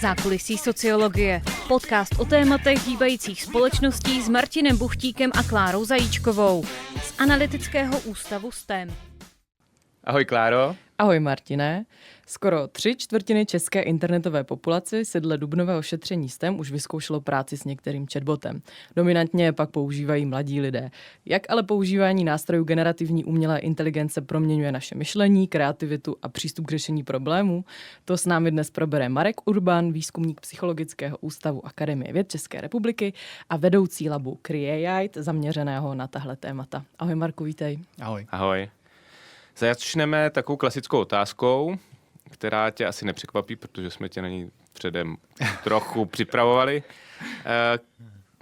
Zákulisí sociologie. Podcast o tématech hýbajících společností s Martinem Buchtíkem a Klárou Zajíčkovou z Analytického ústavu STEM. Ahoj Kláro. Ahoj Martine. Skoro 3/4 české internetové populace si dle dubnového šetření STEM už vyzkoušelo práci s některým chatbotem. Dominantně pak používají mladí lidé. Jak ale používání nástrojů generativní umělé inteligence proměňuje naše myšlení, kreativitu a přístup k řešení problémů? To s námi dnes probere Marek Urban, výzkumník Psychologického ústavu Akademie věd České republiky a vedoucí labu Create, zaměřeného na tahle témata. Ahoj Marku, vítej. Ahoj. Ahoj. Začneme takovou klasickou otázkou, která tě asi nepřekvapí, protože jsme tě na ní předem trochu připravovali.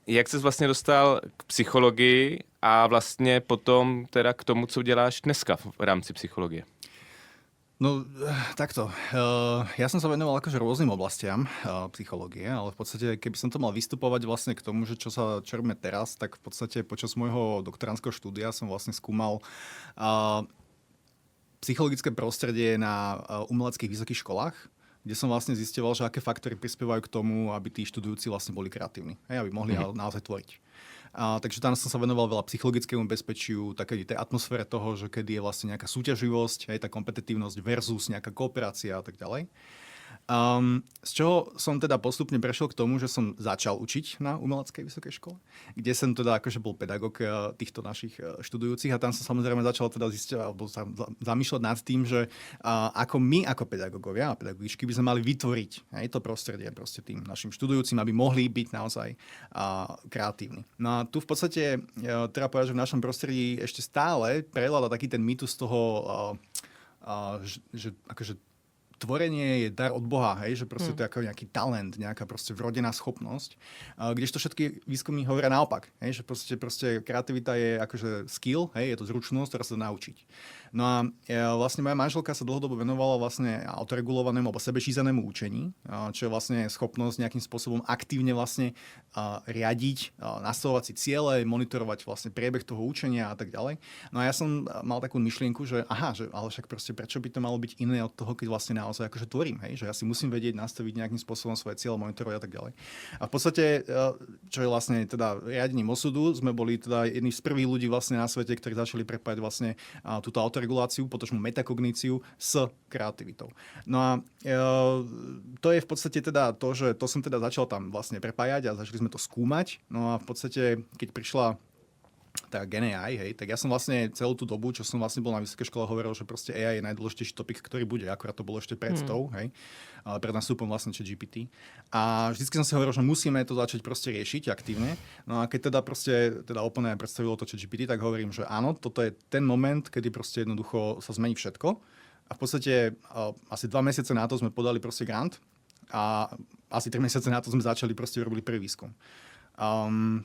Jak ses vlastně dostal k psychologii a vlastně potom teda k tomu, co děláš dneska v rámci psychologie? No takto, ja som sa venoval akože rôznym oblastiam psychológie, ale v podstate, keby som to mal vystupovať vlastne k tomu, že čo robíme teraz, tak v podstate počas môjho doktorandského štúdia som vlastne skúmal psychologické prostredie na umeleckých vysokých školách, kde som vlastne zisťoval, že aké faktory prispievajú k tomu, aby tí študujúci vlastne boli kreatívni, aby mohli naozaj tvoriť. Takže tam som sa venoval veľa psychologickému bezpečiu, takej tej atmosfére toho, že kedy je vlastne nejaká súťaživosť, tá kompetitívnosť versus nejaká kooperácia a tak ďalej. Z čoho som teda postupne prešiel k tomu, že som začal učiť na umeleckej vysokej škole, kde som teda akože bol pedagóg týchto našich študujúcich a tam som samozrejme začal teda zamýšľať nad tým, že ako my ako pedagógovia a pedagogičky by sme mali vytvoriť to prostredie proste tým našim študujúcim, aby mohli byť naozaj kreatívni. No a tu v podstate treba povedať, že v našom prostredí ešte stále prevláda taký ten mýtus toho, že akože tvorenie je dar od Boha, že proste to je ako nejaký talent, nejaká proste vrodená schopnosť. Kdežto všetky výskumy hovoria naopak, že proste kreativita je akože skill, je to zručnosť, ktorá sa dá naučiť. No a vlastne moja manželka sa dlhodobo venovala vlastne autoregulovanému alebo sebežízanému učení, čo je vlastne schopnosť nejakým spôsobom aktívne vlastne riadiť, nastavovať si ciele, monitorovať vlastne priebeh toho učenia a tak ďalej. No a ja som mal takú myšlienku, že ale však proste prečo by to malo byť iné od toho, keď vlastne naozaj akože tvorím, že ja si musím vedieť nastaviť nejakým spôsobom svoje cieľe, monitorovať a tak ďalej. A v podstate, čo je vlastne teda riadením osudu, sme boli teda jedni z prvých ľudí vlastne na svete, ktorí začali prepájať vlastne túto autoreguláciu, potočnú metakogníciu s kreativitou. No a to je v podstate teda to, že to som teda začal tam vlastne prepájať a začali sme to skúmať. No a v podstate, keď prišla tá Gen AI, tak ja som vlastne celú tú dobu, čo som vlastne bol na vysokej škole, hovoril, že proste AI je najdôležitejší topik, ktorý bude. Akurát to bolo ešte pred pred nástupom vlastne ChatGPT. A vždycky som si hovoril, že musíme to začať proste riešiť aktívne. No a keď teda OpenAI predstavilo to ChatGPT, tak hovorím, že áno, toto je ten moment, kedy proste jednoducho sa zmení všetko. A v podstate asi 2 mesiace na to sme podali proste grant a asi 3 mesiace na to sme začali proste robili prvý výskum.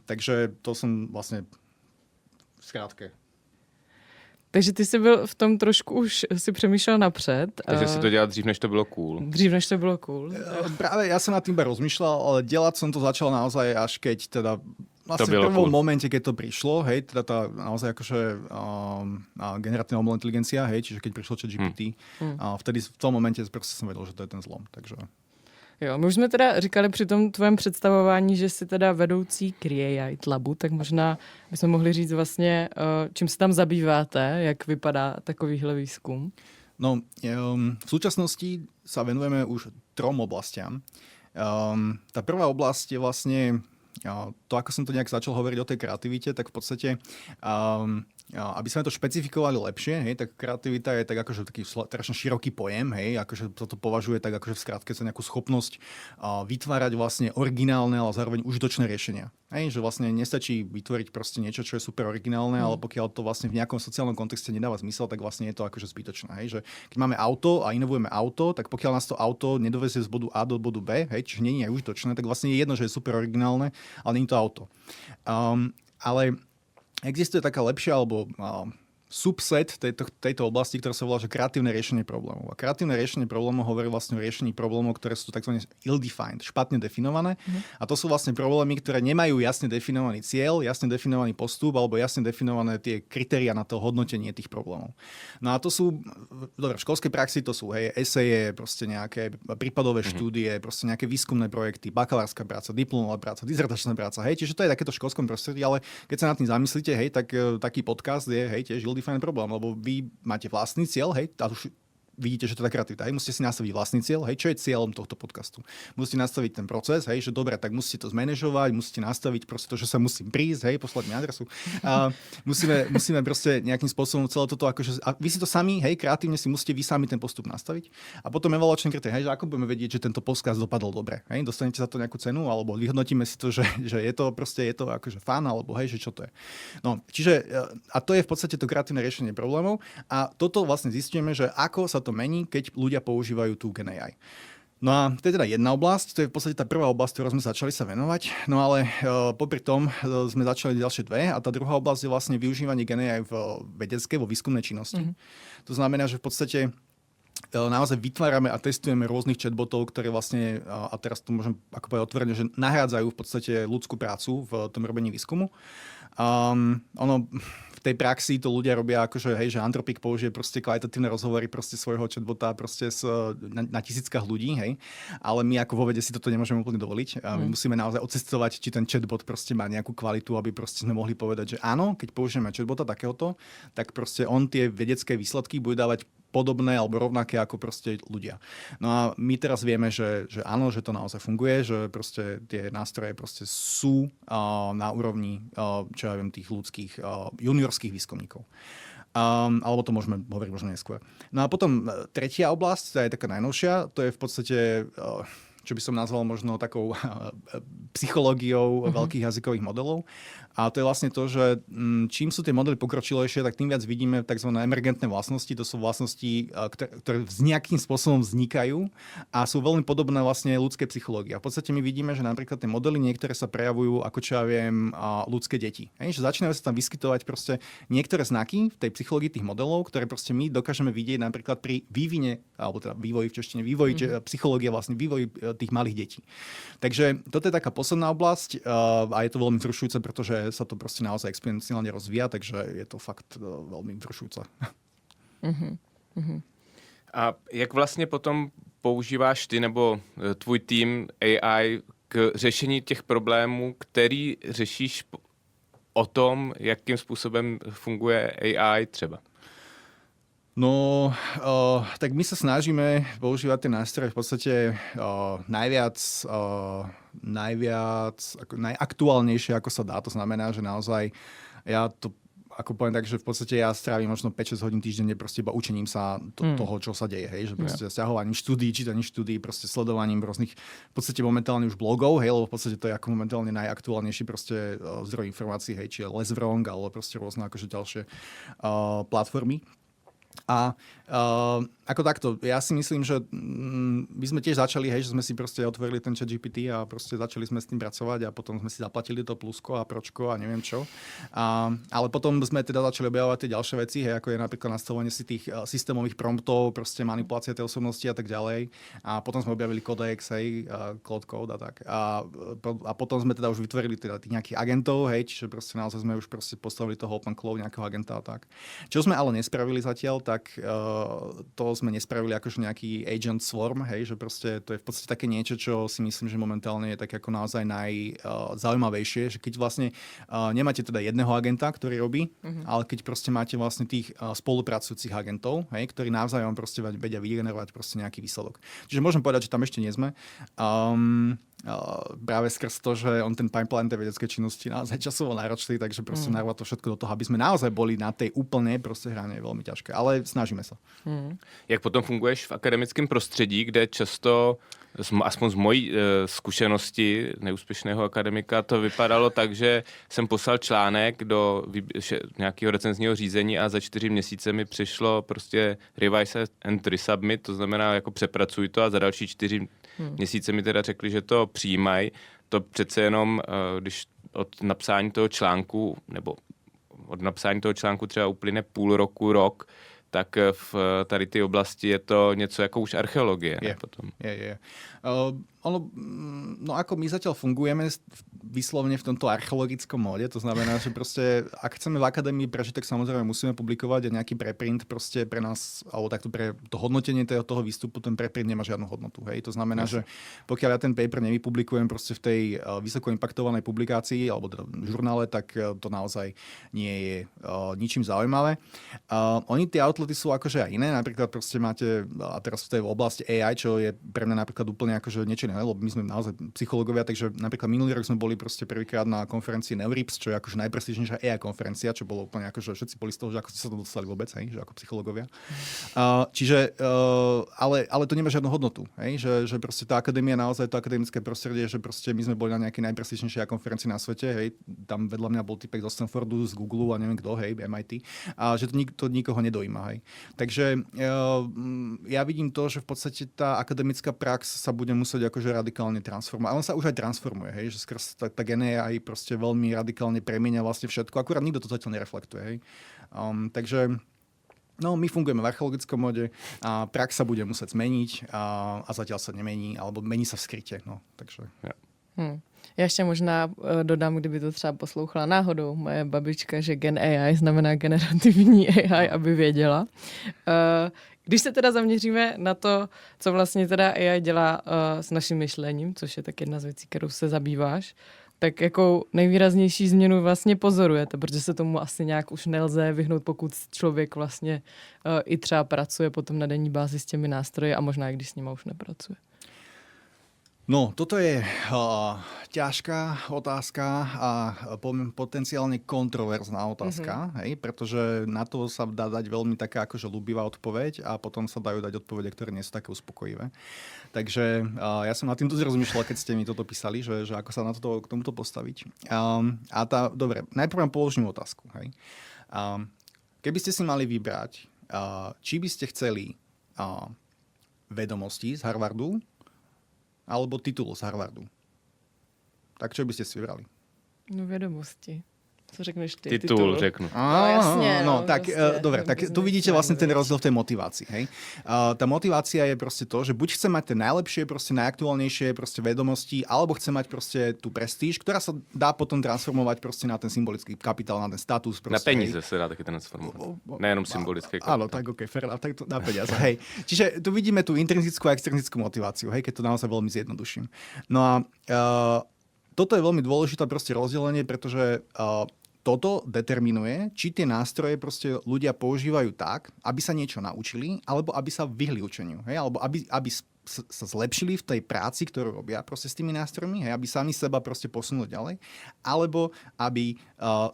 Takže to som vlastne skrátke. Takže ty jsi byl v tom trošku už si přemýšlel napřed. Takže si to dělal dřív, než to bylo cool. Dřív, než to bylo cool. Práve ja som nad tým iba rozmýšľal, ale delať som to začal naozaj až keď teda vlastne v prvom cool momente, keď to prišlo, teda tá naozaj akože generatívna umelá inteligencia, čiže keď prišlo ChatGPT, vtedy v tom momente proste som vedel, že to je ten zlom, takže... Jo, my už jsme teda říkali při tom tvém představování, že jsi teda vedoucí Create Labu, tak možná bychom mohli říct vlastně, čím se tam zabýváte, jak vypadá takovýhle výzkum? No, v súčasnosti sa venujeme už 3 oblastiam. Tá prvá oblasť je vlastne to, ako som to nejak začal hovoriť o tej kreativite, tak v podstate aby sme to špecifikovali lepšie, tak kreativita je tak akože taký strašne široký pojem, akože sa to považuje tak akože v skratke za nejakú schopnosť vytvárať vlastne originálne, ale zároveň užitočné riešenia. Že vlastne nestačí vytvoriť proste niečo, čo je super originálne, ale pokiaľ to vlastne v nejakom sociálnom kontexte nedáva zmysel, tak vlastne je to akože zbytočné. Že keď máme auto a inovujeme auto, tak pokiaľ nás to auto nedovezie z bodu A do bodu B, čiže nie je užitočné, tak vlastne je jedno, že je super originálne, ale nie je to auto. Ale existuje taká lepšia alebo subset tejto oblasti, ktorá sa volá, že kreatívne riešenie problémov. A kreatívne riešenie problémov hovorí vlastne o riešení problémov, ktoré sú tzv. Ill-defined, špatne definované. A to sú vlastne problémy, ktoré nemajú jasne definovaný cieľ, jasne definovaný postup alebo jasne definované tie kritériá na to hodnotenie tých problémov. No a to sú, dobre, v školskej praxi to sú, hej, eseje, proste nejaké prípadové štúdie, proste nejaké výskumné projekty, bakalárska práca, diplomová práca, dizertačná práca, hej, čiže to je takéto v školskom prostredí, ale keď sa nad tým zamyslíte, hej, tak taký podcast je, hej, tiež ill-defined problém, lebo vy máte vlastný cieľ, hej, a už vidíte, že to je kreativita. Hej, musíte si nastaviť vlastný cieľ. Hej, čo je cieľom tohto podcastu? Musíte nastaviť ten proces, hej, že dobre, tak musíte to zmanéžovať, musíte nastaviť proste to, že sa musím prísť, hej, poslať mi adresu. A musíme proste nejakým spôsobom celé toto akože, a vy si to sami, hej, kreatívne si musíte vy sami ten postup nastaviť. A potom evaluačný kritérium, hej, že ako budeme vedieť, že tento podcast dopadol dobre, hej, dostanete za to nejakú cenu alebo vyhodnotíme si to, že je to proste je to akože fun alebo hej, že čo to je. No, čiže a to je v podstate to kreatívne riešenie problémov a toto vlastne zistíme, že ako sa to mení, keď ľudia používajú tú Gen AI. No a to je teda jedna oblasť, to je v podstate tá prvá oblasť, ktorou sme začali sa venovať, no ale popri tom sme začali ďalšie dve a tá druhá oblasť je vlastne využívanie Gen AI v vedeckej, vo výskumnej činnosti. To znamená, že v podstate naozaj vytvárame a testujeme rôznych chatbotov, ktoré vlastne, a teraz to môžem ako povedať otvorene, že nahrádzajú v podstate ľudskú prácu v tom robení výskumu. V tej praxi to ľudia robia akože, hej, že Anthropic použije proste kvalitatívne rozhovory proste svojho chatbota proste na tisíckach ľudí, hej. Ale my ako vo vede si toto nemôžeme úplne dovoliť. A my musíme naozaj odcestovať, či ten chatbot proste má nejakú kvalitu, aby proste sme mohli povedať, že áno, keď použijeme chatbota takéhoto, tak proste on tie vedecké výsledky bude dávať podobné alebo rovnaké ako proste ľudia. No a my teraz vieme, že áno, že to naozaj funguje, že proste tie nástroje proste sú na úrovni, čo ja viem, tých ľudských juniorských výskumníkov. Alebo to môžeme hovoriť možno neskôr. No a potom tretia oblasť, tá je taká najnovšia, to je v podstate čo by som nazval možno takou psychológiou veľkých jazykových modelov. A to je vlastne to, že čím sú tie modely pokročilejšie, tak tým viac vidíme tzv. Emergentné vlastnosti. To sú vlastnosti, ktoré nejakým spôsobom vznikajú a sú veľmi podobné vlastne ľudskej psychológii. A v podstate my vidíme, že napríklad tie modely niektoré sa prejavujú ako čo ja viem ľudské deti. Že začínajú sa tam vyskytovať proste niektoré znaky v tej psychológii tých modelov, ktoré proste my dokážeme vidieť napríklad pri vývine, alebo teda vývoji v češtine, psychológie vlastne vývoji tých malých detí. Takže toto je taká posledná oblasť a je to veľmi vzrušujúce, pretože sa to proste naozaj exponenciálne rozvíja, takže je to fakt veľmi vzrušujúce. A jak vlastně potom používáš ty nebo tvůj tým AI k řešení těch problémů, který řešíš o tom, jakým způsobem funguje AI třeba? No, tak my sa snažíme používať tie nástroje v podstate najaktuálnejšie, ako sa dá. To znamená, že naozaj ja to ako poviem tak, že v podstate ja strávim možno 5-6 hodín týždenne proste iba učením sa toho, čo sa deje, hej, že proste stiahovaním štúdií, čítaním štúdií, proste sledovaním rôznych v podstate momentálne už blogov, hej, lebo v podstate to je ako momentálne najaktuálnejší proste zdroj informácií, hej, či je LessWrong, alebo proste rôzne akože ďalšie platformy. A ako takto, ja si myslím, že my sme tiež začali, hej, že sme si proste otvorili ten ChatGPT a proste začali sme s tým pracovať a potom sme si zaplatili to plusko a pročko a neviem čo. Ale potom sme teda začali objavovať tie ďalšie veci, hej, ako je napríklad nastavovanie si tých systémových promptov, proste manipulácia tej osobnosti a tak ďalej. A potom sme objavili Codex, hej, Cloud Code a tak. A potom sme teda už vytvorili teda tých nejakých agentov, hej, čiže proste naozaj sme už proste postavili toho Open Cloud nejakého agenta a tak. Čo sme ale nespravili zatiaľ, tak to sme nespravili akože nejaký agent swarm, hej, že proste to je v podstate také niečo, čo si myslím, že momentálne je tak ako naozaj najzaujímavejšie, že keď vlastne nemáte teda jedného agenta, ktorý robí, ale keď proste máte vlastne tých spolupracujúcich agentov, hej, ktorí navzájom proste vedia vygenerovať proste nejaký výsledok. Čiže môžem povedať, že tam ešte nie sme. Práve skrz to, že on ten pipeline tej vedeckej činnosti naozaj časovo náročný, takže proste narvať to všetko do toho, aby sme naozaj boli na tej úplnej proste hrane, je veľmi ťažké, ale snažíme sa. Jak potom funguješ v akademickém prostředí, kde často, aspoň z mojí zkušenosti neúspěšného akademika, to vypadalo tak, že jsem poslal článek do nějakého recenzního řízení a za 4 měsíce mi přišlo prostě revise and resubmit, to znamená jako přepracuj to a za další 4 měsíce mi teda řekli, že to přijímají. To přece jenom, když od napsání toho článku nebo od napsání toho článku třeba uplyne půl roku, rok, tak v tady ty oblasti je to něco jako už archeologie. Je. Potom. Je. No ako my zatiaľ fungujeme vyslovene v tomto archeologickom móde, to znamená, že proste, ak chceme v akadémii prežiť, tak samozrejme musíme publikovať a nejaký preprint proste pre nás, alebo takto pre to hodnotenie toho výstupu, ten preprint nemá žiadnu hodnotu. Hej? To znamená, že pokiaľ ja ten paper nevypublikujem proste v tej vysoko impaktovanej publikácii alebo žurnále, tak to naozaj nie je ničím zaujímavé. Oni tie outlety sú akože aj iné, napríklad proste máte, a teraz v tej oblasti AI, čo je pre mňa napríklad úplne akože niečo iné, lebo my sme naozaj psychológovia, takže napríklad minulý rok sme boli proste prvýkrát na konferencii Neurips, čo je akože najprestížnejšia AI konferencia, čo bolo úplne akože všetci boli z toho, že ako ste sa to dostali vôbec, hej, že ako psychológovia. Ale to nemá žiadnu hodnotu, hej, že proste tá akadémia, naozaj to akademické prostredie, že proste my sme boli na nejakej najprestížnejšej konferencii na svete, hej, tam vedľa mňa bol typek zo Stanfordu, z Google a neviem kto, hej, MIT, a že to nikoho nedojíma, hej. Takže ja vidím to, že v podstate tá akademická prax sa bude musieť akože radikálne transformovať. A on sa už aj transformuje, hej, že skrz tá GenAI proste veľmi radikálne premieňa vlastne všetko. Akurát nikto to zatiaľ nereflektuje, hej. Takže my fungujeme v archeologickom mode a prax sa bude musieť zmeniť a zatiaľ sa nemení, alebo mení sa v skryte. No, takže... Ja. Já ještě možná dodám, kdyby to třeba poslouchala náhodou moje babička, že Gen AI znamená generativní AI, aby věděla. Když se teda zaměříme na to, co vlastně teda AI dělá s naším myšlením, což je tak jedna z věcí, kterou se zabýváš, tak jakou nejvýraznější změnu vlastně pozorujete, protože se tomu asi nějak už nelze vyhnout, pokud člověk vlastně i třeba pracuje potom na denní bázi s těmi nástroji a možná i když s nima už nepracuje. No, toto je ťažká otázka a potenciálne kontroverzná otázka, hej, pretože na to sa dá dať veľmi taká akože ľúbivá odpoveď a potom sa dajú dať odpovede, ktoré nie sú také uspokojivé. Takže ja som nad tým dosť rozmýšľal, keď ste mi toto písali, že ako sa na to, k tomuto postaviť. Dobre, najprv vám položím otázku. Hej. Keby ste si mali vybrať, či by ste chceli vedomosti z Harvardu, alebo titul z Harvardu. Tak čo by ste si vybrali? No vědomosti. Co řekneš ty? Titul řeknu. No jasne. Tak, prostě, dobre, tak tu vidíte vlastne ten rozdiel v tej motivácii. Hej? Tá motivácia je proste to, že buď chce mať tie najlepšie, proste najaktuálnejšie proste vedomosti, alebo chce mať proste tú prestíž, ktorá sa dá potom transformovať proste na ten symbolický kapitál, na ten status. Proste, na peníze sa dá taky transformovať. Nejenom symbolické kapitál. Áno, tak okej, fair, tak to na peniaze. Hej. Čiže tu vidíme tú intrinzickú a extrinzickú motiváciu, hej, keď to naozaj veľmi zjednoduším. No a toto je veľmi dôležité proste rozdelenie, pretože toto determinuje, či tie nástroje proste ľudia používajú tak, aby sa niečo naučili, alebo aby sa vyhli učeniu. Hej? Alebo aby sa zlepšili v tej práci, ktorú robia proste s tými nástrojmi, hej? Aby sami seba proste posunuli ďalej, alebo aby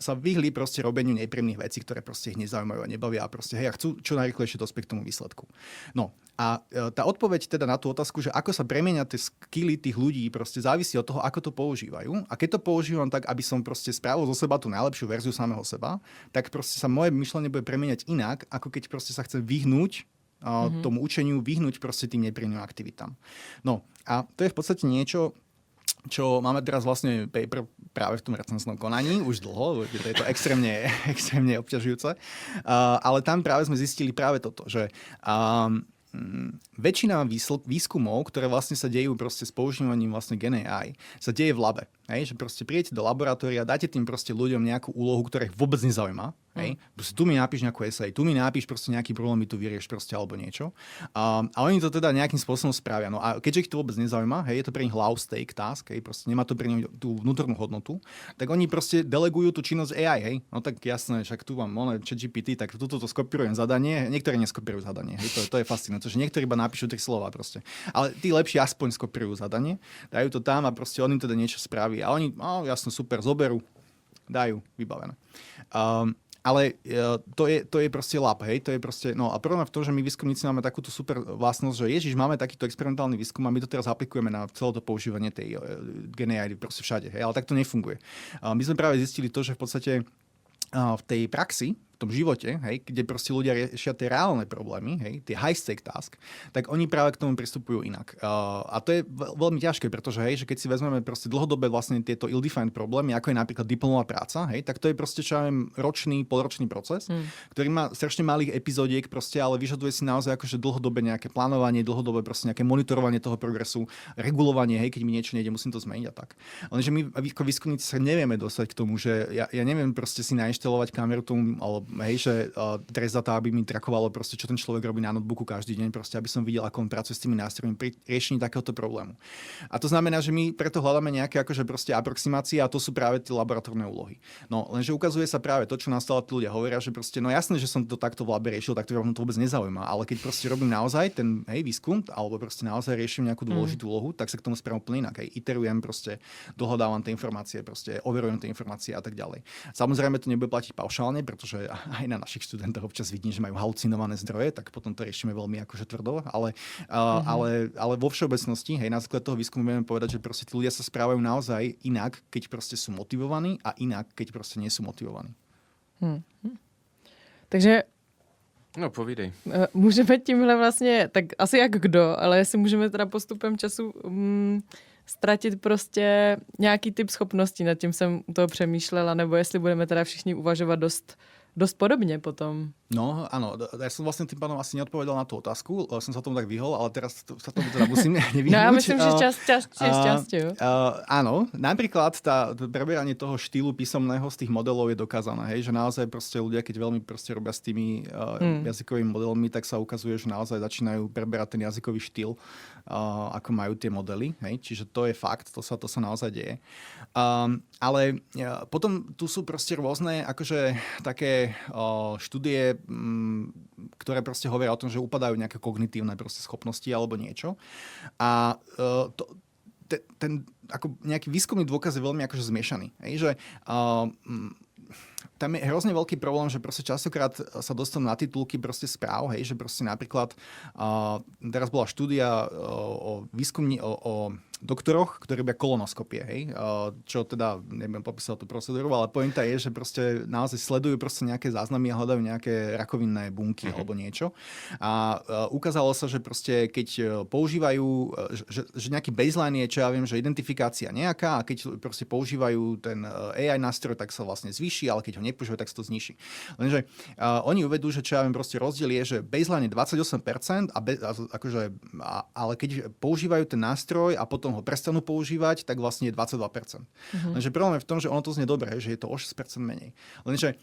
sa vyhli proste robeniu nepríjemných vecí, ktoré proste ich nezaujímajú a nebavia a proste hej, a chcú čo najrýchlejšie dospieť k tomu výsledku. No a tá odpoveď teda na tú otázku, že ako sa premieňa tie skily tých ľudí, proste závisí od toho, ako to používajú. A keď to používam tak, aby som proste spravil zo seba tú najlepšiu verziu samého seba, tak proste sa moje myšlenie bude premieňať inak, ako keď proste sa chcem vyhnúť tomu učeniu, vyhnúť proste tým nepríjemným aktivitám. No a to je v podstate niečo, čo máme teraz vlastne paper práve v tom recenznom konaní, už dlho, je to extrémne obťažujúce, ale tam práve sme zistili práve toto, že väčšina výskumov, ktoré vlastne sa dejú proste s používaním vlastne GenAI, sa deje v labe. Hej? Že proste prídete do laboratória, dáte tým proste ľuďom nejakú úlohu, ktorá ich vôbec nezaujíma. Hej? Proste tu mi napíš nejakú essay, tu mi napíš proste nejaký problém, mi tu vyrieš proste alebo niečo. A oni to teda nejakým spôsobom spravia. No a keďže ich to vôbec nezaujíma, hej, je to pre nich low stake task, hej, proste nemá to pre nich tú vnútornú hodnotu, tak oni proste delegujú tú činnosť AI, hej. No tak jasné, však tu mám ChatGPT, tak tuto to skopírujem zadanie, niektorí neskopírujú zadanie, hej, to je fascinujúce, že niektorí iba napíšu 3 slova proste. Ale tí lepší aspoň skopírujú zadanie, dajú to tam a proste on im teda niečo spraví. A oni, jasne, super, zoberú, dajú, vybavené. Ale to je proste lab, hej, to je proste, no a problém v tom, že my výskumníci máme takúto super vlastnosť, že ježiš, máme takýto experimentálny výskum a my to teraz aplikujeme na celé to používanie tej GenAI proste všade, hej, ale tak to nefunguje. My sme práve zistili to, že v podstate v tej praxi, v v tom živote, hej, kde proste ľudia riešia tie reálne problémy, hej, tie high-stake task, tak oni práve k tomu pristupujú inak. A to je veľmi ťažké, pretože hej, že keď si vezmeme proste dlhodobé vlastne tieto ill-defined problémy, ako je napríklad diplomová práca, hej, tak to je proste čo ja viem, ročný, polročný proces, ktorý má strašne malých epizódiek proste, ale vyžaduje si naozaj akože dlhodobé nejaké plánovanie, dlhodobé proste nejaké monitorovanie toho progresu, regulovanie, hej, keď mi niečo nejde, musím to zmeniť a tak. Lenže my ako výskumníci sa nevieme dostať k tomu, že ja neviem proste si nainštalovať kameru tomu, hej, že Trezata, aby mi trakovalo proste, čo ten človek robí na notebooku každý deň, proste, aby som videl, ako on pracuje s tými nástrojmi pri riešení takéhoto problému. A to znamená, že my preto hľadáme nejaké akože proste aproximácie a to sú práve tie laboratórne úlohy. No, lenže ukazuje sa práve to, čo nás stále tí ľudia hovoria, že proste, no jasné, že som to takto v labe riešil, tak to vôbec nezaujíma, ale keď proste robím naozaj ten výskum, alebo proste naozaj riešim nejakú dôležitú úlohu, tak sa k tomu spravím úplne inak. Iterujem, proste dohľadávam tie informácie, proste overujem tie informácie a tak ďalej. Samozrejme to nebude platiť paušálne, pretože aj na našich študentov občas vidím, že majú halucinované zdroje, tak potom to riešime veľmi akože tvrdo, ale vo všeobecnosti, hej, na základe toho výskumu vieme povedať, že proste tí ľudia sa správajú naozaj inak, keď proste sú motivovaní a inak, keď proste nie sú motivovaní. Takže No, povídej. můžeme tímhle vlastně, tak asi jak kdo, ale jestli můžeme teda postupem času ztratit prostě nějaký typ schopností, nad tím jsem u toho přemýšlela, nebo jestli budeme teda všichni uvažovat dost podobně potom. No, áno, ja som vlastne tým pádom asi neodpovedal na tú otázku, som sa tomu tak vyhol, ale teraz sa tomu teda musím nevyhnúť. No ja myslím, že časť, jo. Áno, napríklad preberanie toho štýlu písomného z tých modelov je dokázané, hej, že naozaj proste ľudia, keď veľmi proste robia s tými jazykovými modelmi, tak sa ukazuje, že naozaj začínajú preberať ten jazykový štýl, ako majú tie modely, hej, čiže to je fakt, to sa naozaj deje. Ale potom tu sú proste rôzne akože také štúdie, ktoré proste hovoria o tom, že upadajú nejaké kognitívne proste schopnosti alebo niečo. A ten ako nejaký výskumný dôkaz je veľmi akože zmiešaný. Hej, že tam je hrozne veľký problém, že proste častokrát sa dostanú na titulky proste správ, hej, že proste napríklad teraz bola štúdia o doktoroch, ktorí robia kolonoskopie, hej, čo teda, neviem popísať tú procedúru, ale pointa je, že proste naozaj sledujú proste nejaké záznamy a hľadajú nejaké rakovinné bunky alebo niečo. A ukázalo sa, že proste keď používajú, že nejaký baseline je, čo ja viem, že identifikácia nejaká a keď proste používajú ten AI nástroj, tak sa vlastne zvýši, ale keď ho nepoužívajú, tak sa to zniží. Lenže oni uvedú, že čo ja viem, proste rozdiel je, že baseline je 28%, ale keď používajú ten nástroj a potom ho prestanú používať, tak vlastne je 22%. Lenže problém je v tom, že ono to znie dobre, že je to o 6% menej. Lenže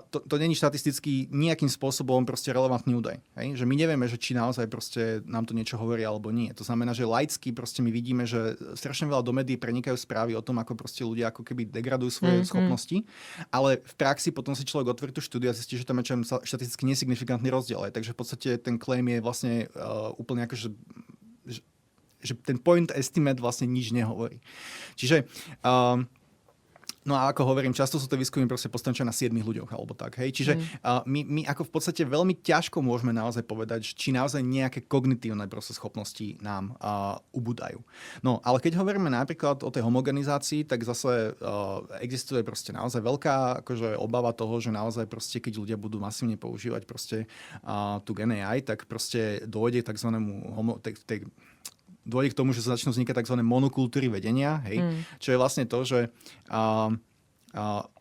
to není štatisticky nejakým spôsobom proste relevantný údaj. Hej? Že my nevieme, že či naozaj proste nám to niečo hovorí alebo nie. To znamená, že laicky proste my vidíme, že strašne veľa do médií prenikajú správy o tom, ako proste ľudia ako keby degradujú svoje schopnosti, ale v praxi potom si človek otvorí tú štúdiu a zistí, že tam je štatisticky nesignifikantný rozdiel. Takže v podstate ten claim je vlastne úplne ako, že ten point estimate vlastne nič nehovorí. Čiže no a ako hovorím, často sú to výskumy proste postavené na 7 ľuďoch alebo tak. Hej? Čiže my ako v podstate veľmi ťažko môžeme naozaj povedať, či naozaj nejaké kognitívne proste schopnosti nám ubúdajú. No, ale keď hovoríme napríklad o tej homogenizácii, tak zase existuje proste naozaj veľká akože obava toho, že naozaj proste, keď ľudia budú masívne používať proste tú Gen AI, tak proste dôjde k takzvanému dôjde k tomu, že sa začnú vznikať tzv. Monokultúry vedenia, hej? Čo je vlastne to, že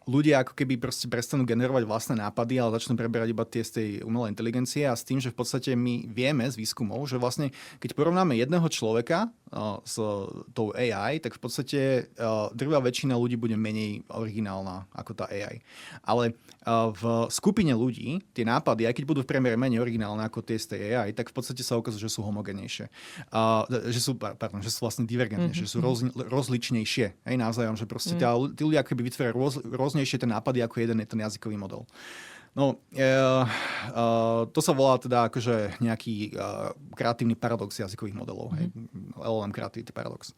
ľudia ako keby proste prestanú generovať vlastné nápady, ale začnú preberať iba tie z tej umelej inteligencie a s tým, že v podstate my vieme z výskumov, že vlastne keď porovnáme jedného človeka s tou AI, tak v podstate drvivá väčšina ľudí bude menej originálna ako tá AI. Ale v skupine ľudí tie nápady, aj keď budú v priemere menej originálne ako tie z tej AI, tak v podstate sa ukazuje, že sú homogénejšie. Že sú vlastne divergentnejšie, že sú rozličnejšie. Hej, navzájom, že proste tí ľudia keby vytvárajú rôznejšie ten nápady, ako jeden je ten jazykový model. No, to sa volá teda akože nejaký kreatívny paradox jazykových modelov. Hej? LLM creativity paradox.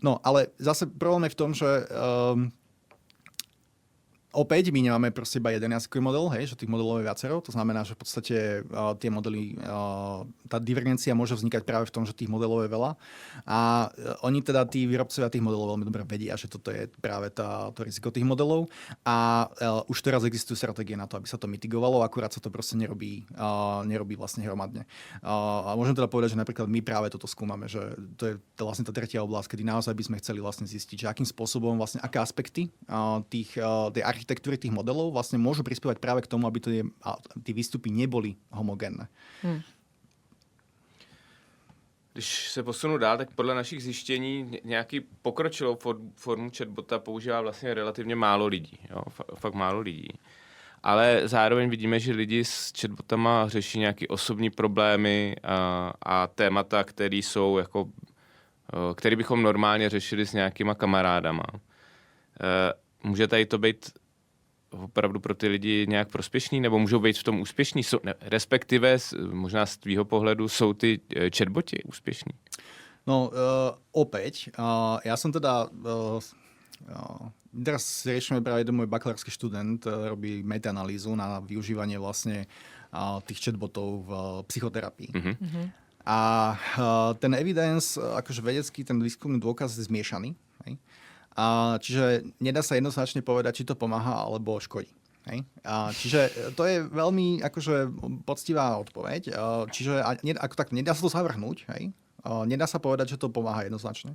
No, ale zase problém je v tom, že Opäť my nemáme proste iba jeden jazykový model, hej, že tých modelov je viacero, to znamená, že v podstate tie modely, tá divergencia môže vznikať práve v tom, že tých modelov je veľa a oni teda, tí výrobcovia tých modelov veľmi dobre vedia, že toto je práve to riziko tých modelov a už teraz existujú stratégie na to, aby sa to mitigovalo, akurát sa to proste nerobí vlastne hromadne. A môžem teda povedať, že napríklad my práve toto skúmame, že to je vlastne tá tretia oblasť, kedy naozaj by sme chceli vlastne zistiť, že akým spôsobom vlastne aké aspekty tej architektúry tých modelov vlastne môžu prispievať práve k tomu, aby tí výstupy neboli homogénne. Když se posunu dál, tak podle našich zjištění nějaký pokročilou formu chatbota používá vlastně relativně málo lidí. Jo? Fakt málo lidí. Ale zároveň vidíme, že lidi s chatbotama řeší nějaké osobní problémy a témata, které jsou jako, které bychom normálně řešili s nějakýma kamarádama. Může tady to být opravdu pro ty lidi nějak prospěšný, nebo můžou být v tom úspěšní? Respektive, možná z tvýho pohledu, jsou ty chatboti úspěšní? No, opäť, ja som teda... Teraz riešime práve jeden môj bakalársky študent, robí metaanalýzu na využívanie vlastne tých chatbotov v psychoterapii. Mm-hmm. A ten evidence, akože vedecký, ten výskumný dôkaz je zmiešaný. Hej? Čiže nedá sa jednoznačne povedať, či to pomáha alebo škodí. Hej? Čiže to je veľmi akože poctivá odpoveď. Čiže ako tak, nedá sa to zavrhnúť. Hej? Nedá sa povedať, že to pomáha jednoznačne.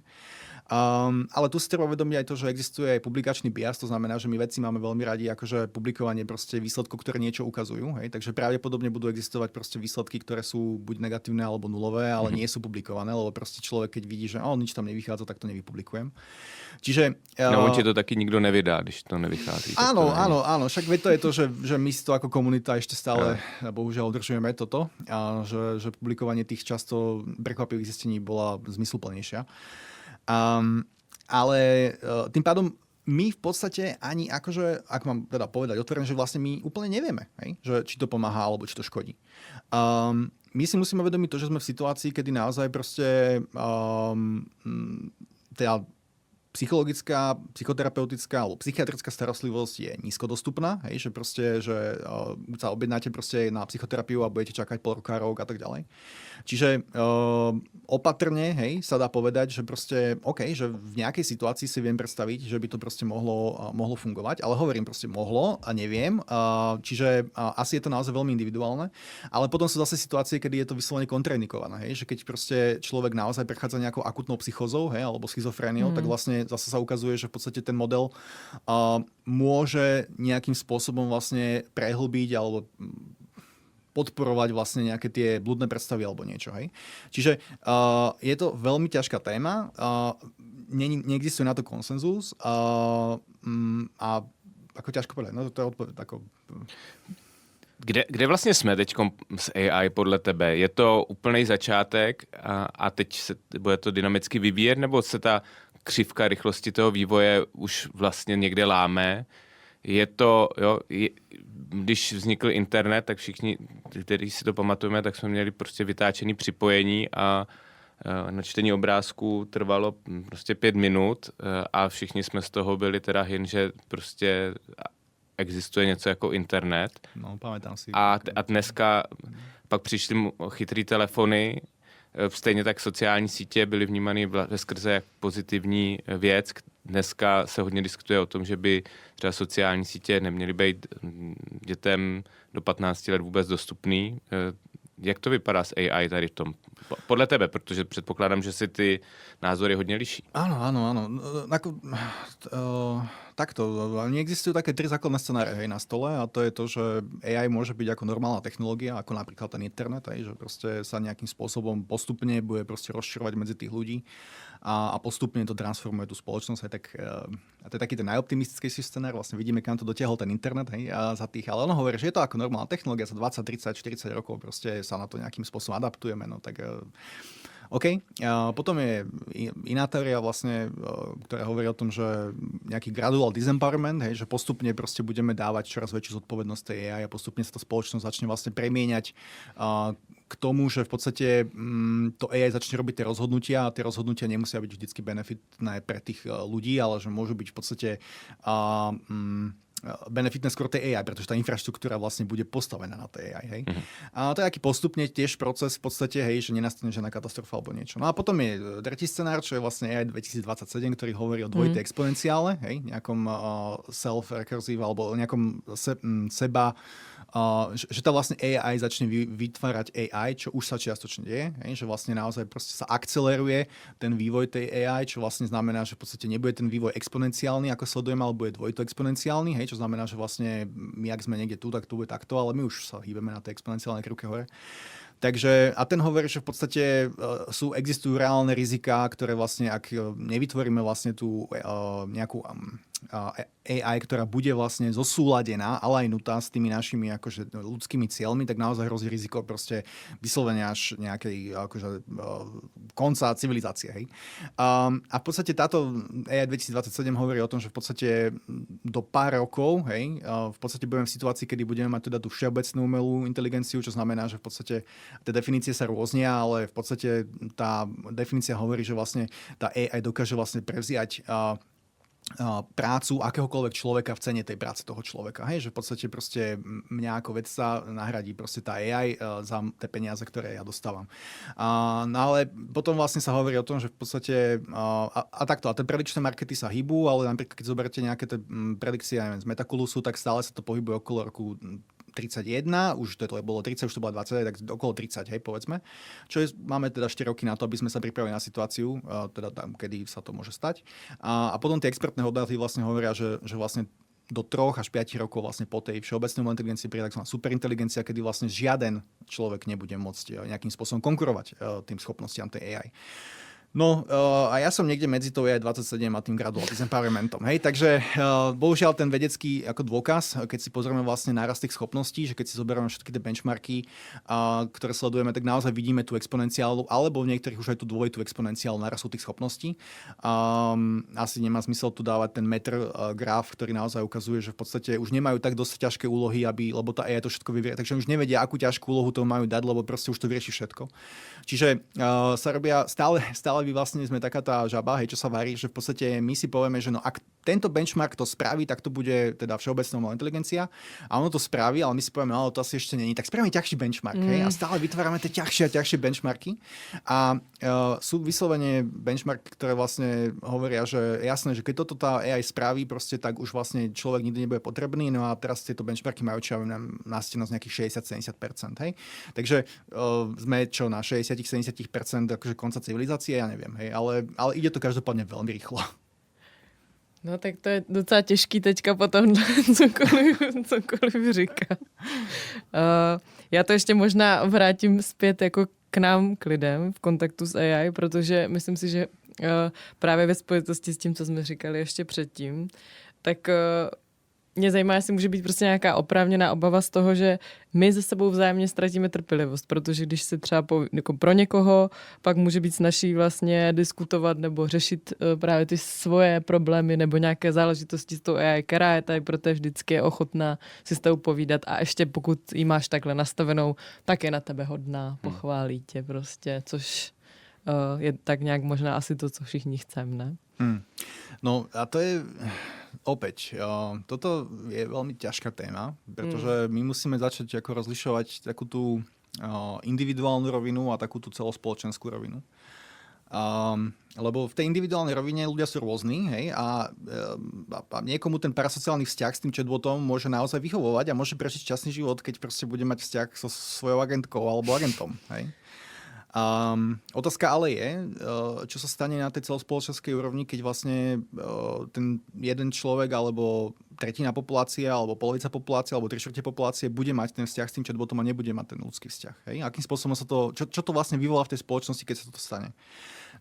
Ale tu si treba uvedomiť aj to, že existuje aj publikačný bias, to znamená, že my vedci máme veľmi radi akože publikovanie proste výsledkov, ktoré niečo ukazujú. Hej? Takže pravdepodobne budú existovať proste výsledky, ktoré sú buď negatívne alebo nulové, ale nie sú publikované, lebo proste človek, keď vidí, že nič tam nevychádza, tak to nevypublikujem. Čiže... No on ti to taky nikto nevydá, když to nevychází. Áno, však veď to je to, že my si to ako komunita ešte stále bohužiaľ udržujeme toto, že publikovanie tých často prekvapivých zistení bola zmysluplnejšia. Ale tým pádom my v podstate ani akože, ak mám teda povedať otvorene, že vlastne my úplne nevieme, hej? Že či to pomáha alebo či to škodí. My si musíme vedomiť to, že sme v situácii, kedy naozaj proste teda psychologická, psychoterapeutická alebo psychiatrická starostlivosť je nízkodostupná, hej, že proste, že sa objednáte proste na psychoterapiu a budete čakať pol roka, rok a tak ďalej. Čiže opatrne, hej, sa dá povedať, že proste, OK, že v nejakej situácii si viem predstaviť, že by to proste mohlo fungovať, ale hovorím proste mohlo a neviem, čiže asi je to naozaj veľmi individuálne, ale potom sú zase situácie, kedy je to vyslovene kontraindikované, hej, že keď proste človek naozaj prechádza nejakou akutnou psychózou, hej, alebo schizofréniou, tak vlastne zase sa ukazuje, že v podstate ten model môže nejakým spôsobom vlastne prehlbiť alebo podporovať vlastne nejaké tie blúdne predstavy alebo niečo. Hej? Čiže je to veľmi ťažká téma, neexistuje na to konsenzus a ako ťažko povedať, no to je odpoveď. Kde vlastně jsme teď s AI podle tebe? Je to úplný začátek a teď se bude to dynamicky vyvíjet, nebo se ta křivka rychlosti toho vývoje už vlastně někde láme? Je to, když vznikl internet, tak všichni, kteří si to pamatujeme, tak jsme měli prostě vytáčený připojení a načtení obrázků trvalo prostě 5 minut a všichni jsme z toho byli teda hin, že prostě existuje něco jako internet. No, pamätám si. A dneska pak přišly chytrý telefony, stejně tak sociální sítě byly vnímány veskrze jak pozitivní věc. Dneska se hodně diskutuje o tom, že by třeba sociální sítě neměly být dětem do 15 let vůbec dostupný. Jak to vypadá s AI tady v tom? Podle tebe, protože předpokládám, že si ty názory hodně liší. Áno. Takto. Neexistujú také 3 základné scenáre na stole a to je to, že AI môže byť ako normálna technológia, ako napríklad ten internet, že proste sa nejakým spôsobom postupne bude proste rozširovať medzi tých ľudí a postupne to transformuje tú spoločnosť. A to je taký ten najoptimistickejší scenár. Vlastne vidíme, kam to dotiahol ten internet za tých. Ale ono hovorí, že je to ako normálna technológia, za 20, 30, 40 rokov proste sa na to nejakým spôsobom adaptujeme. No tak OK. Potom je iná teória vlastne, ktorá hovorí o tom, že nejaký gradual disempowerment, že postupne proste budeme dávať čoraz väčšiu zodpovednosť tej AI a postupne sa tá spoločnosť začne vlastne premieňať k tomu, že v podstate to AI začne robiť tie rozhodnutia a tie rozhodnutia nemusia byť vždycky benefitné pre tých ľudí, ale že môžu byť v podstate benefitné skôr tej AI, pretože tá infraštruktúra vlastne bude postavená na tej AI. Hej. A to je aký postupne tiež proces v podstate, hej, že nenastane žiadna katastrofa alebo niečo. No a potom je tretí scenár, čo je vlastne AI 2027, ktorý hovorí o dvojitej exponenciále, hej, nejakom self-recursive alebo nejakom seba, že tá vlastne AI začne vytvárať AI, čo už sa čiastočne deje, hej, že vlastne naozaj proste sa akceleruje ten vývoj tej AI, čo vlastne znamená, že v podstate nebude ten vývoj exponenciálny, ako sledujeme, ale bude dvojito exponenciálny, hej, čo znamená, že vlastne my, ak sme niekde tu, tak tu bude takto, ale my už sa hýbeme na tej exponenciálnej krivke hore. Takže, a ten hovorí, že v podstate existujú reálne riziká, ktoré vlastne, ak nevytvoríme vlastne tú nejakú AI, ktorá bude vlastne zosúladená, ale aj nutá s tými našimi akože ľudskými cieľmi, tak naozaj hrozí riziko proste vyslovenia až nejakej akože konca civilizácie. Hej. A v podstate táto AI 2027 hovorí o tom, že v podstate do pár rokov, hej, v podstate budeme v situácii, kedy budeme mať teda tú všeobecnú umelú inteligenciu, čo znamená, že v podstate tie definície sa rôznia, ale v podstate tá definícia hovorí, že vlastne tá AI dokáže vlastne prevziať prácu akéhokoľvek človeka v cene tej práce toho človeka. Hej? Že v podstate proste mňa ako vedca nahradí proste tá AI za tie peniaze, ktoré ja dostávam. No ale potom vlastne sa hovorí o tom, že v podstate takto, a tie predikčné markety sa hýbu, ale napríklad keď zoberte nejaké tie predikcie z Metaculusu, tak stále sa to pohybuje okolo roku 31, už to bolo 30, už to bola 20, tak okolo 30, hej, povedzme. Máme teda 4 roky na to, aby sme sa pripravili na situáciu, teda tam, kedy sa to môže stať. A potom tie expertné hodnoty vlastne hovoria, že vlastne do 3 až 5 rokov vlastne po tej všeobecnej inteligencii príde tzv. Superinteligencia, kedy vlastne žiaden človek nebude môcť nejakým spôsobom konkurovať tým schopnostiam tej AI. No a ja som niekde medzi tou AI 27 a tým gradual disempowermentom. Hej, takže bohužiaľ ten vedecký ako dôkaz, keď si pozrieme vlastne nárast tých schopností, že keď si zoberieme všetky tie benchmarky, ktoré sledujeme, tak naozaj vidíme tú exponenciálu, alebo v niektorých už aj tú dvojitú exponenciálu nárastu tých schopností. Asi nemá zmysel tu dávať ten meter graf, ktorý naozaj ukazuje, že v podstate už nemajú tak dosť ťažké úlohy, lebo tá AI to všetko vyvie, takže už nevedia, akú ťažkú úlohu to majú dať, lebo proste už to vyrieši všetko. Čiže sa robia stále vlastne sme taká tá žaba, hej, čo sa varí, že v podstate my si povieme, že no ak tento benchmark to spraví, tak to bude teda všeobecná umelá inteligencia a ono to spraví, ale my si povieme, ale to asi ešte není, tak spravíme ťažší benchmark, hej, a stále vytvárame tie ťažšie a ťažšie benchmarky a sú vyslovene benchmarky, ktoré vlastne hovoria, že jasné, že keď toto tá AI spraví, proste tak už vlastne človek nikdy nebude potrebný, no a teraz tieto benchmarky majú čo nástenosť nejakých 60-70%, hej. Takže sme čo na 60-70% akože konca civilizácie, ja neviem, hej, ale ide to každopádne veľmi rýchlo. No tak to je docela těžký teďka potom cokoliv říká. Já to ještě možná vrátím zpět jako k nám, k lidem v kontaktu s AI, protože myslím si, že právě ve spojitosti s tím, co jsme říkali ještě předtím, tak mě zajímá, jestli může být prostě nějaká oprávněná obava z toho, že my ze sebou vzájemně ztratíme trpělivost, protože když si třeba jako pro někoho, pak může být snazší vlastně diskutovat nebo řešit právě ty svoje problémy nebo nějaké záležitosti s tou AI, která je tady pro té vždycky je ochotná si s tou povídat a ještě pokud ji máš takhle nastavenou, tak je na tebe hodná, pochválí tě prostě, což je tak nějak možná asi to, co všichni chceme, ne? No a to je opäť, toto je veľmi ťažká téma, pretože my musíme začať ako rozlišovať takú tú individuálnu rovinu a takú tú celospoločenskú rovinu. Lebo v tej individuálnej rovine ľudia sú rôzni, hej, a niekomu ten parasociálny vzťah s tým chatbotom môže naozaj vyhovovať a môže prežiť šťastný život, keď proste bude mať vzťah so svojou agentkou alebo agentom, hej. Otázka ale je, čo sa stane na tej celospoločenskej úrovni, keď vlastne ten jeden človek alebo tretina populácie alebo polovica populácie alebo 3/4 populácie bude mať ten vzťah s tým chatbotom a nebude mať ten ľudský vzťah. Hej? Akým spôsobom sa to, čo to vlastne vyvolá v tej spoločnosti, keď sa to stane.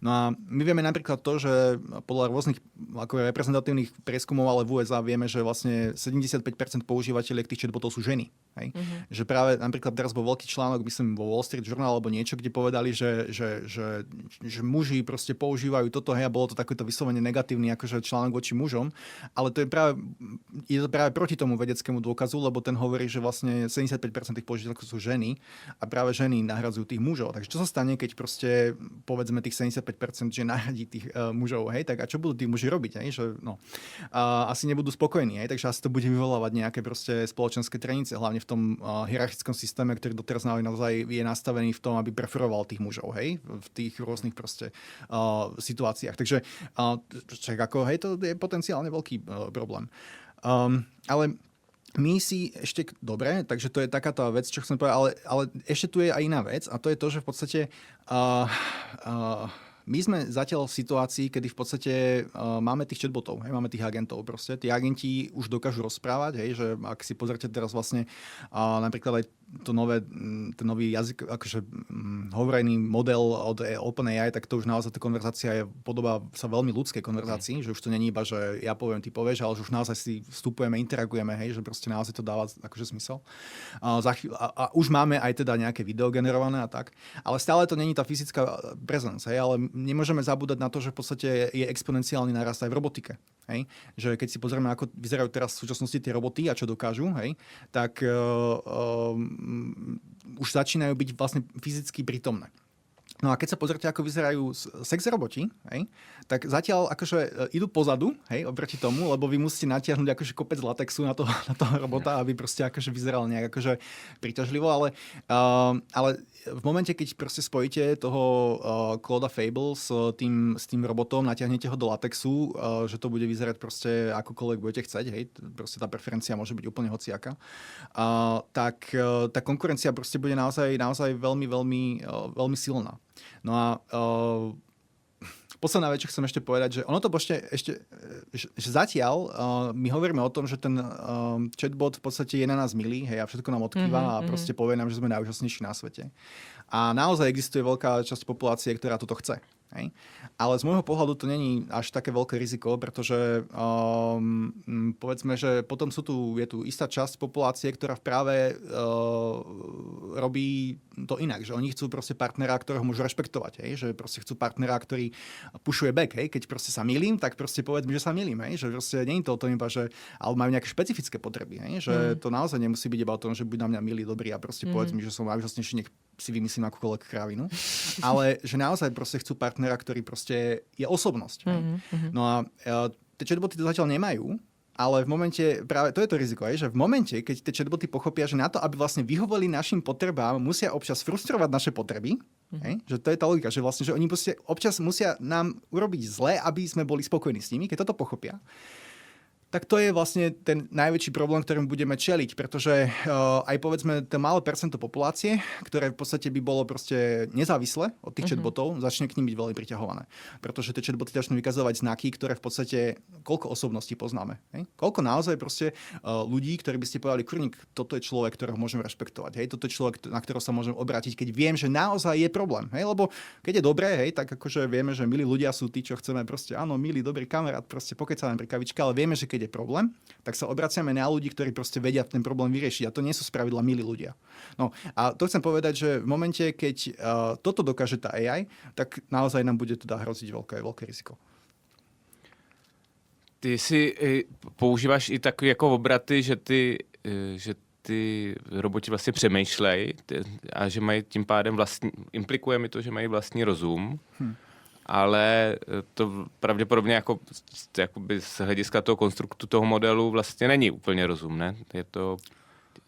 No a my vieme napríklad to, že podľa rôznych ako reprezentatívnych prieskumov, ale v USA vieme, že vlastne 75% používateľiek tých chatbotov sú ženy. Hej? Že práve napríklad teraz bol veľký článok, myslím, vo Wall Street Journal alebo niečo, kde povedali, že muži proste používajú toto, hej, a bolo to takéto vyslovene negatívny akože článok voči mužom, ale to je to práve proti tomu vedeckému dôkazu, lebo ten hovorí, že vlastne 75% tých používateľov sú ženy a práve ženy nahradzujú tých mužov. Takže čo sa stane, keď proste povedzme tých 75% 95%, že nahradí tých mužov, hej, tak a čo budú tí muži robiť, hej, že no, asi nebudú spokojní, hej, takže asi to bude vyvolávať nejaké proste spoločenské trenice, hlavne v tom hierarchickom systéme, ktorý doteraz naozaj je nastavený v tom, aby preferoval tých mužov, hej, v tých rôznych proste situáciách. Takže čak ako, hej, to je potenciálne veľký problém. Ale my si ešte, dobre, takže to je taká tá vec, čo chcem povedať, ale ešte tu je aj iná vec a to je to, že v podstate my sme zatiaľ v situácii, kedy v podstate máme tých chatbotov, hej, máme tých agentov proste. Tí agenti už dokážu rozprávať, hej, že ak si pozrite teraz vlastne napríklad aj ten nový jazyk, akože hovorený model od OpenAI, tak to už naozaj tá konverzácia podobá sa veľmi ľudskej konverzácii, že už to není iba, že ja poviem, ty povieš, ale že už naozaj si vstupujeme, interagujeme, hej, že proste naozaj to dáva akože zmysel. A už máme aj teda nejaké video generované a tak, ale stále to není tá fyzická presence, hej, ale nemôžeme zabúdať na to, že v podstate je exponenciálny nárast aj v robotike. Hej? Že keď si pozrieme, ako vyzerajú teraz v súčasnosti tie roboty a čo dokážu, hej? Tak už začínajú byť vlastne fyzicky prítomné. No a keď sa pozrite, ako vyzerajú sex roboti, hej, tak zatiaľ akože idú pozadu, hej, oproti tomu, lebo vy musíte natiahnuť akože kopec latexu na toho robota, aby proste akože vyzeral nejak akože príťažlivo, ale v momente, keď proste spojíte toho Claude Fable s tým robotom, natiahnete ho do latexu, že to bude vyzerať proste akokoľvek budete chceť, hej, proste tá preferencia môže byť úplne hociaká, tak tá konkurencia proste bude naozaj veľmi, veľmi, veľmi silná. No a posledná vec, čo chcem ešte povedať, že ono to ešte že zatiaľ my hovoríme o tom, že ten chatbot v podstate je na nás milý, hej, a všetko nám odkýva a proste povie nám, že sme najúžasnejší na svete. A naozaj existuje veľká časť populácie, ktorá toto chce. Hej. Ale z môjho pohľadu to není až také veľké riziko, pretože povedzme, že potom je tu istá časť populácie, ktorá práve robí to inak, že oni chcú proste partnera, ktorého môžu rešpektovať, hej, že proste chcú partnera, ktorý pušuje back, hej, keď proste sa mýlim, tak proste povedz mi, že sa mýlim, hej, že proste nie je to o tom iba, že ale majú nejaké špecifické potreby, hej, že to naozaj nemusí byť iba o tom, že buď na mňa milý, dobrý a proste povedz mi, že som najúžasnejší, nech si vymyslím akúkoľvek krávinu, ale že naozaj proste chcú partnera, ktorý proste je osobnosť. No a tie chatboty to zatiaľ nemajú, ale v momente, práve to je to riziko, že v momente, keď tie chatboty pochopia, že na to, aby vlastne vyhovovali našim potrebám, musia občas frustrovať naše potreby, že to je tá logika, že vlastne, že oni občas musia nám urobiť zle, aby sme boli spokojní s nimi, keď toto pochopia. Tak to je vlastne ten najväčší problém, ktorým budeme čeliť, pretože aj povedzme to malé percento populácie, ktoré v podstate by bolo proste nezávislé od tých chatbotov, začne k ním byť veľmi priťahované. Pretože tie chatboty začnú vykazovať znaky, ktoré v podstate koľko osobností poznáme. Hej? Koľko naozaj proste ľudí, ktorí by ste povedali, kurník, toto je človek, ktorého môžem rešpektovať. Hej? Toto je človek, na ktorého sa môžem obrátiť, keď viem, že naozaj je problém. Hej? Lebo keď je dobré, hej, tak akože vieme, že milí ľudia sú tí, čo chceme proste, áno, milý, dobrý kamarát, proste pokecáme pri kavičke, ale vieme, že keď je problém, tak sa obraciame na ľudí, ktorí proste vedia ten problém vyriešiť. A to nie sú spravidla milí ľudia. No a to chcem povedať, že v momente, keď toto dokáže tá AI, tak naozaj nám bude teda hroziť veľké riziko. Ty si používáš i takové jako obraty, že ty roboti vlastně přemýšlej a že mají tím pádem implikuje mi to, že mají vlastní rozum. Ale to pravděpodobně jakoby z hlediska toho konstruktu toho modelu vlastně není úplně rozumné.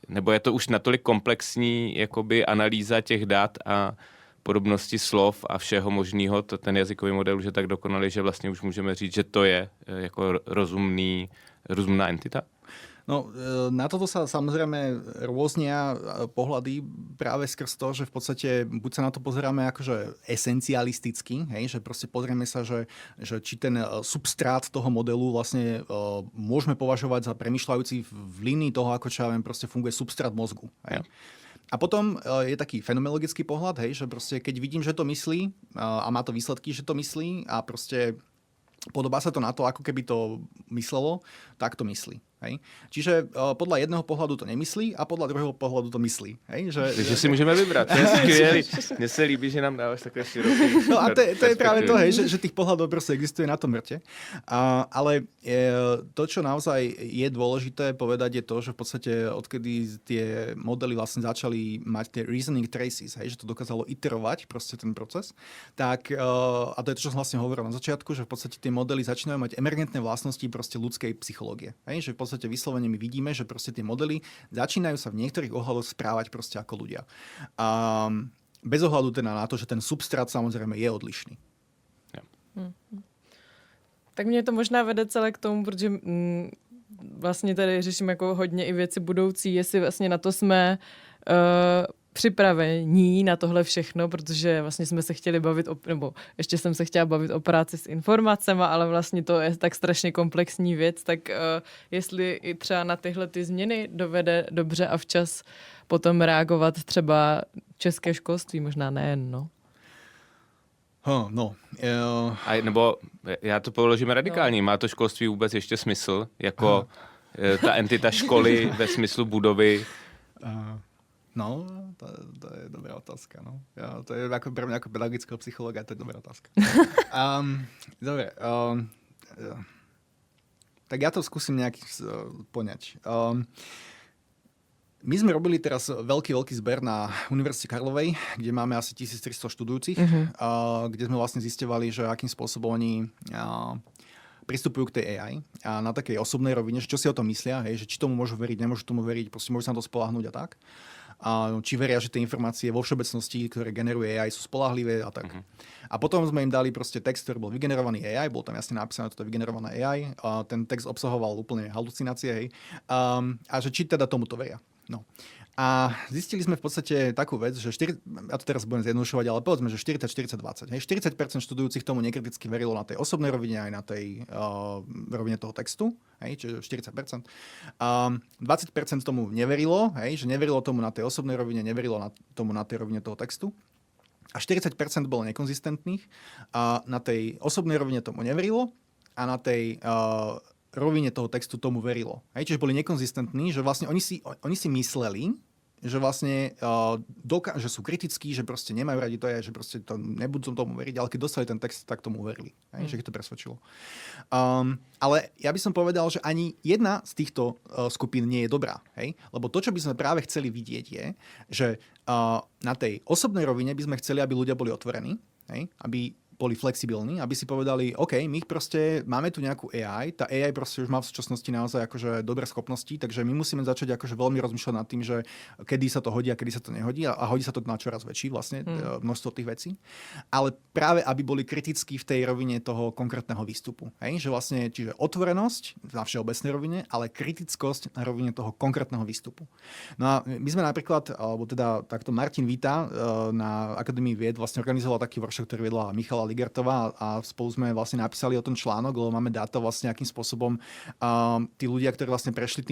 Nebo je to už natolik komplexní jakoby analýza těch dat a podobnosti slov a všeho možného, ten jazykový model už je tak dokonalý, že vlastně už můžeme říct, že to je jako rozumná entita? No, na toto sa samozrejme rôznia pohľady práve skrz to, že v podstate buď sa na to pozeráme akože esencialisticky, hej, že proste pozrieme sa, že či ten substrát toho modelu vlastne môžeme považovať za premýšľajúci v línii toho, ako čo ja viem, proste funguje substrát mozgu. Hej. A potom je taký fenomenologický pohľad, hej, že proste keď vidím, že to myslí a má to výsledky, že to myslí a proste podobá sa to na to, ako keby to myslelo, tak to myslí. Hej? Čiže podľa jedného pohľadu to nemyslí a podľa druhého pohľadu to myslí. Hej? Takže si můžeme vybrat. To je skvělý. Mně se líbí, že nám dáváš takové široký. No a to je práve to, hej, že tých pohľadov proste existuje na tom mŕte. Ale to, čo naozaj je dôležité povedať, je to, že v podstate odkedy tie modely vlastne začali mať tie reasoning traces, hej, že to dokázalo iterovať proste ten proces, tak, a to je to, čo som vlastne hovoril na začiatku, že v podstate tie modely začínajú mať emergentné vlastnosti proste ľudskej psychológie. Hej, že v podstate vyslovene my vidíme, že proste tie modely začínajú sa v niektorých ohľadoch správať proste ako ľudia. Bez ohľadu teda na to, že ten substrát samozrejme je odlišný. Ja. Tak mě to možná vede celé k tomu, protože vlastně tady řeším jako hodně i věci budoucí, jestli vlastně na to jsme připravení na tohle všechno, protože vlastně jsme se chtěli bavit nebo ještě jsem se chtěla bavit o práci s informacemi, ale vlastně to je tak strašně komplexní věc, tak jestli i třeba na tyhle ty změny dovede dobře a včas potom reagovat třeba české školství, možná nejen, no. Nebo já to položím radikálně. Má to školství vůbec ještě smysl? Jako ta entita školy ve smyslu budovy? No, to je dobrá otázka. No. Ja, to je ako pre mňa ako pedagogického psychologa, to je dobrá otázka. Dobre. Tak ja to skúsim nejak poňať. My sme robili teraz veľký zber na Univerzite Karlovej, kde máme asi 1300 študujúcich, kde sme vlastne zisťovali, že akým spôsobom oni pristupujú k tej AI a na takej osobnej rovine, že čo si o tom myslia, hej, že či tomu môžu veriť, nemôžu tomu veriť, proste môžu sa na to spoľahnúť a tak. Či veria, že tie informácie vo všeobecnosti, ktoré generuje AI, sú spoľahlivé a tak. A potom sme im dali proste text, ktorý bol vygenerovaný AI, bol tam jasne napísané, že to je vygenerovaná AI, a ten text obsahoval úplne halucinácie, hej, a že či teda tomuto veria. No. A zistili sme v podstate takú vec, že ja to teraz budem zjednodušovať, ale povedzme, že 40-40-20. 40% študujúcich tomu nekriticky verilo na tej osobnej rovine aj na tej rovine toho textu, hej, čiže 40%. 20% tomu neverilo, hej, že neverilo tomu na tej osobnej rovine, neverilo tomu na tej rovine toho textu. A 40% bolo nekonzistentných a na tej osobnej rovine tomu neverilo a na tej rovine toho textu tomu verilo. Hej, čiže boli nekonzistentní, že vlastne oni si mysleli, že vlastne že sú kritickí, že proste nemajú radi to, že proste to nebudú tomu veriť, ale keď dostali ten text, tak tomu verili. Že ich to presvedčilo. Ale ja by som povedal, že ani jedna z týchto skupín nie je dobrá. Hej? Lebo to, čo by sme práve chceli vidieť, je, že na tej osobnej rovine by sme chceli, aby ľudia boli otvorení, hej? Aby boli flexibilní, aby si povedali, OK, my proste máme tu nejakú AI, tá AI proste už má v súčasnosti naozaj akože dobré schopnosti, takže my musíme začať akože veľmi rozmýšľať nad tým, že kedy sa to hodí a kedy sa to nehodí a hodí sa to na čoraz väčší vlastne množstvo tých vecí. Ale práve, aby boli kritickí v tej rovine toho konkrétneho výstupu. Hej? Že vlastne, čiže otvorenosť na všeobecnej rovine, ale kritickosť na rovine toho konkrétneho výstupu. No a my sme napríklad, alebo teda takto Martin Vita na Akadémii vied vlastne organizoval taký workshop, ktorý vedla Michala Ligertová a spolu sme vlastne napísali o tom článok, lebo máme dáta vlastne, akým spôsobom tí ľudia, ktorí vlastne prešli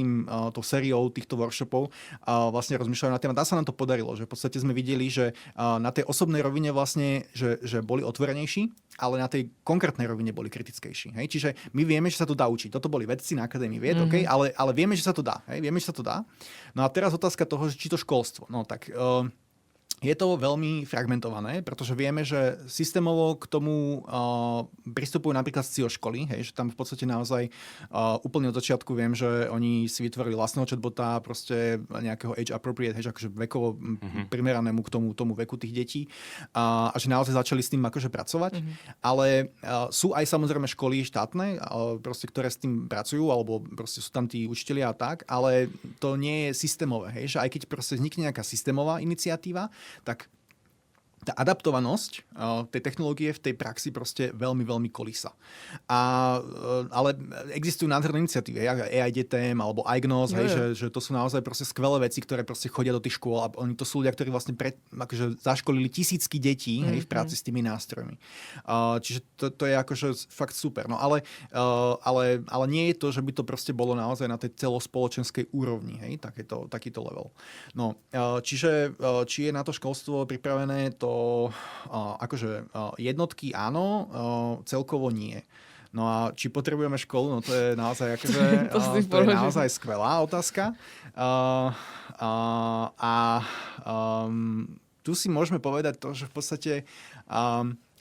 tou sériou týchto workshopov, vlastne rozmýšľajú nad tým. A dá sa nám to podarilo, že v podstate sme videli, že na tej osobnej rovine vlastne, že boli otvorenejší, ale na tej konkrétnej rovine boli kritickejší. Hej? Čiže my vieme, že sa to dá učiť. Toto boli vedci na Akadémii vied, okay? ale vieme, že sa to dá. Hej? Vieme, že sa to dá. No a teraz otázka toho, či to školstvo. No tak je to veľmi fragmentované, pretože vieme, že systémovo k tomu pristupujú napríklad CEO školy, hej, že tam v podstate naozaj úplne od začiatku viem, že oni si vytvorili vlastného chatbota, proste nejakého age appropriate, hej, akože vekovo primeranému k tomu veku tých detí a že naozaj začali s tým akože pracovať. Ale sú aj samozrejme školy štátne, proste, ktoré s tým pracujú, alebo proste sú tam tí učitelia a tak, ale to nie je systémové, hej, že aj keď proste vznikne nejaká systémová iniciatíva, tak tá adaptovanosť tej technológie v tej praxi proste veľmi, veľmi kolísa. Ale existujú nádherné iniciatívy, AI DTM alebo iGNOS, že to sú naozaj proste skvelé veci, ktoré proste chodia do tých škôl a oni to sú ľudia, ktorí vlastne akože zaškolili tisícky detí v práci s tými nástrojmi. Čiže to je akože fakt super. No ale nie je to, že by to proste bolo naozaj na tej celospoločenskej úrovni, hej, takýto level. No, čiže či je na to školstvo pripravené, to akože jednotky áno, celkovo nie. No a či potrebujeme školu, no to je naozaj, akože, to je naozaj skvelá otázka. Tu si môžeme povedať to, že v podstate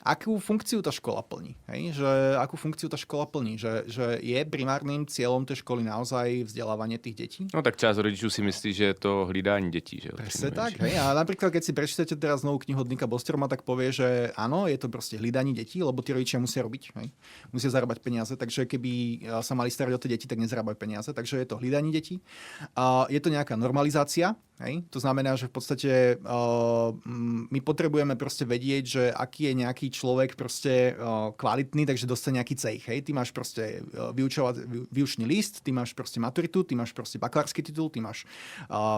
akú funkciu tá škola plní. Hej? Že akú funkciu tá škola plní. Že je primárnym cieľom tej školy naozaj vzdelávanie tých detí? No tak časť rodičů si myslí, že je to hlídání detí. Že presne tak. Hej? A napríklad, keď si prečítate teraz novú knihu od Nicka Bostroma, tak povie, že áno, je to proste hlídanie detí, lebo tí rodičia musia robiť. Hej? Musia zarábať peniaze, takže keby sa mali starať o tie deti, tak nezarábajú peniaze. Takže je to hlídanie detí. Je to nejaká normalizácia. Hej? To znamená, že v podstate my potrebujeme proste vedieť, že aký je nejaký človek proste kvalitný, takže dostane nejaký cejch. Hej? Ty máš proste výučný list, ty máš proste maturitu, ty máš proste bakalársky titul, ty máš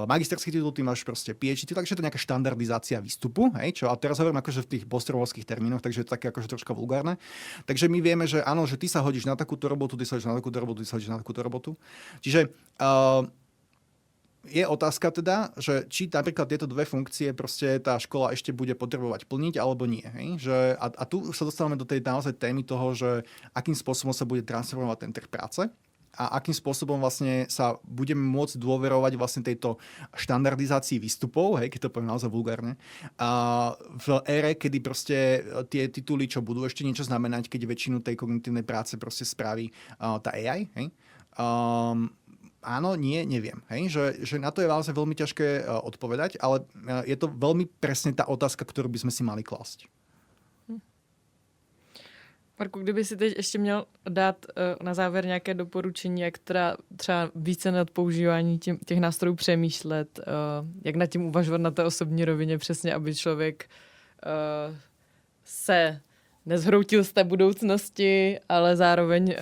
magisterský titul, ty máš proste PhD, takže je to nejaká štandardizácia výstupu. Hej? Čo, a teraz hovorím akože v tých bostromovských termínoch, takže je to také akože troška vulgárne. Takže my vieme, že áno, že ty sa hodíš na takúto robotu, ty sa hodíš na takúto robotu, ty sa hodíš na takúto robotu. Čiže je otázka teda, že či napríklad tieto dve funkcie proste tá škola ešte bude potrebovať plniť, alebo nie. Hej? Že, a tu sa dostávame do tej naozaj témy toho, že akým spôsobom sa bude transformovať ten trh práce a akým spôsobom vlastne sa budeme môcť dôverovať vlastne tejto štandardizácii výstupov, hej, keď to poviem naozaj vulgárne, v ére, kedy proste tie tituly, čo budú ešte niečo znamenať, keď väčšinu tej kognitívnej práce proste spraví tá AI, hej? Áno, nie, neviem. Hej? Že na to je naozaj veľmi ťažké odpovedať, ale je to veľmi presne tá otázka, ktorú by sme si mali klásť. Marku, kdyby si teď ještě měl dát na závěr nějaké doporučení, jak teda třeba více nad používání těch nástrojů přemýšlet, jak nad tím uvažovat na té osobní rovině přesně, aby člověk se nezhroutil z té budoucnosti, ale zároveň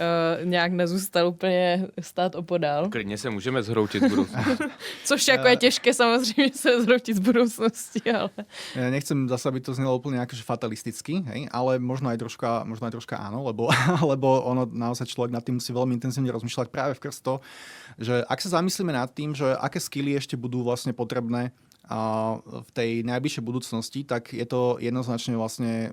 nějak nezůstal úplně stát opodál. Klidně se můžeme zhroutit z budoucnosti. Což jako je těžké samozřejmě se zhroutit z budoucnosti, ale... Ja nechcem zase, aby to znelo úplne akože fatalisticky, hej? Ale možno aj troška áno, lebo ono naozaj človek nad tým musí veľmi intenzívne rozmýšľať práve v to, že ak sa zamyslíme nad tým, že aké skilly ešte budú vlastne potrebné v tej najbližšej budúcnosti, tak je to jednoznačne vlastne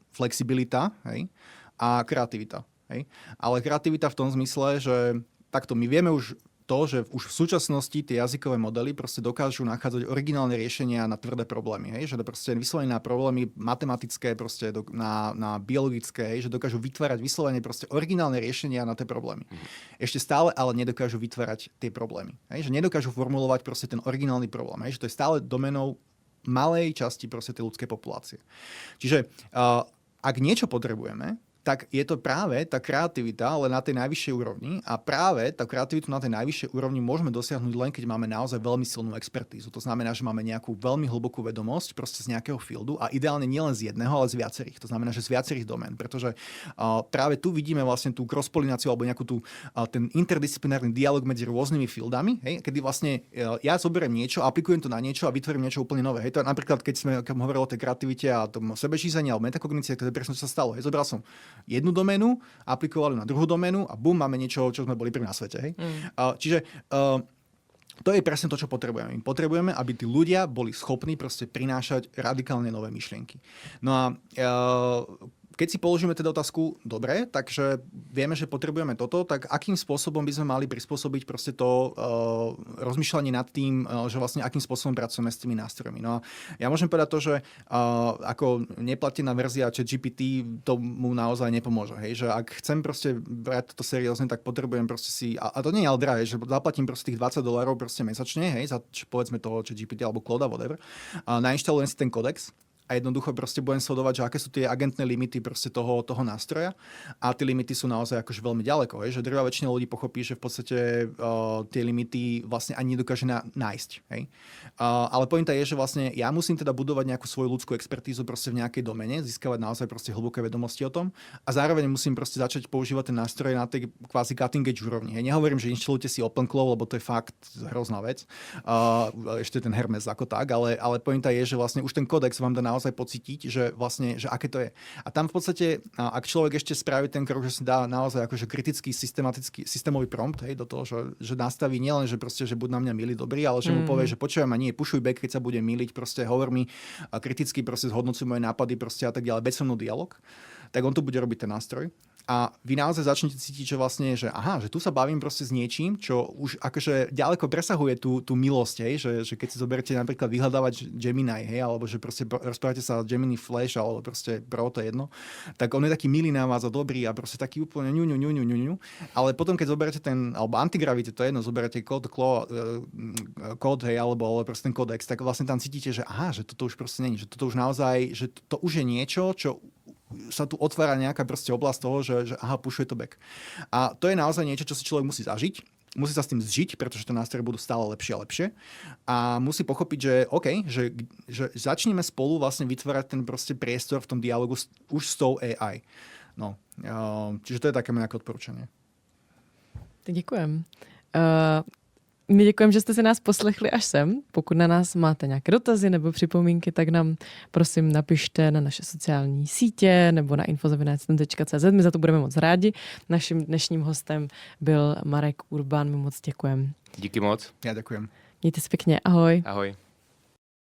flexibilita, hej, a kreativita. Hej. Ale kreativita v tom zmysle, že takto my vieme už to, že už v súčasnosti tie jazykové modely proste dokážu nachádzať originálne riešenia na tvrdé problémy. Hej. Že to proste vyslovene na problémy matematické, proste na biologické, hej, že dokážu vytvárať vyslovene proste originálne riešenia na tie problémy. Ešte stále ale nedokážu vytvárať tie problémy. Hej. Že nedokážu formulovať proste ten originálny problém. Hej. Že to je stále domenou malej časti proste tej ľudskej populácie. Čiže ak niečo potrebujeme, tak je to práve tá kreativita, ale na tej najvyššej úrovni. A práve tá kreativitu na tej najvyššej úrovni môžeme dosiahnuť len, keď máme naozaj veľmi silnú expertízu. To znamená, že máme nejakú veľmi hlbokú vedomosť proste z nejakého fieldu a ideálne nielen z jedného, ale z viacerých. To znamená, že z viacerých domén. Pretože práve tu vidíme vlastne tú cross-polináciu alebo nejakú ten interdisciplinárny dialog medzi rôznymi fieldami, hej, kedy vlastne ja zoberiem niečo, aplikujem to na niečo a vytvorím niečo úplne nové. Hej, to napríklad, keď sme hovorili o tej kreativite a tom sebešízení alebo metakognícii, to je presne čo sa stalo. Hej, zobral som jednu doménu, aplikovali na druhú doménu a bum, máme niečo, čo sme boli prvý na svete. Hej? Čiže to je presne to, čo potrebujeme. My potrebujeme, aby tí ľudia boli schopní proste prinášať radikálne nové myšlienky. No a keď si položíme teda otázku, dobre, takže vieme, že potrebujeme toto, tak akým spôsobom by sme mali prispôsobiť proste to rozmýšľanie nad tým, že vlastne akým spôsobom pracujeme s tými nástrojmi. No a ja môžem povedať to, že ako neplatená verzia ChatGPT tomu naozaj nepomôže. Hej? Že ak chcem proste brať toto seriózne, tak potrebujem proste si, a to nie je ale drahé, že zaplatím proste tých $20 proste mesačne, hej, za povedzme toho ChatGPT alebo Claude, whatever, a nainštalujem si ten kodex a jednoducho proste budem sledovať, že aké sú tie agentné limity proste toho nástroja a tie limity sú naozaj akože veľmi ďaleko, že drvá väčšina ľudí pochopí, že v podstate tie limity vlastne ani nedokáže nájsť. Hej? Ale pointa je, že vlastne ja musím teda budovať nejakú svoju ľudskú expertízu proste v nejakej domene, získavať naozaj proste hlboké vedomosti o tom a zároveň musím proste začať používať ten nástroj na tej kvázi cutting edge úrovni. Hej? Nehovorím, že inštalujte si OpenClaw, lebo to je fakt hrozná vec. Ešte ten Hermes ako tak, ale pointa je, že vlastne už ten kodex vám dá naozaj pocítiť, že vlastne, že aké to je. A tam v podstate, ak človek ešte spraví ten krok, že si dá naozaj akože kritický, systémový prompt, hej, do toho, že nastaví nielen, že proste, že buď na mňa milí dobrý, ale že mu povie, že počúvaj ma, nie, pušuj back, keď sa bude miliť, proste hovor mi kriticky, proste zhodnocuj moje nápady, proste a tak ďalej, bez so mnou dialog, tak on tu bude robiť ten nástroj. a vy naozaj začnete cítiť, že vlastne, že aha, že tu sa bavím proste s niečím, čo už akože ďaleko presahuje tú milosť, hej, že keď si zoberiete napríklad vyhľadávať Gemini, hej, alebo že proste rozprávate sa o Gemini Flash, alebo proste Pro, to je jedno, tak on je taký milý na vás a dobrý a proste taký úplne ňu. Ale potom, keď zoberiete ten, alebo Antigravity, to je jedno, zoberiete kód, hej, alebo proste ten Codex, tak vlastne tam cítite, že aha, že toto už proste není, že toto už naozaj, že to už je niečo, čo sa tu otvára nejaká proste oblasť toho, že aha, pušuje to back. A to je naozaj niečo, čo si človek musí zažiť, musí sa s tým zžiť, pretože tie nástroje budú stále lepšie a lepšie. A musí pochopiť, že OK, že začneme spolu vlastne vytvárať ten proste priestor v tom dialogu už s tou AI. No, čiže to je také nejaké odporúčanie. Tak děkujem. My děkujeme, že jste si nás poslechli až sem. Pokud na nás máte nějaké dotazy nebo připomínky, tak nám prosím napište na naše sociální sítě nebo na info@stem.cz. My za to budeme moc rádi. Naším dnešním hostem byl Marek Urban. My moc děkujeme. Díky moc. Ja ďakujem. Mějte se pěkně. Ahoj. Ahoj.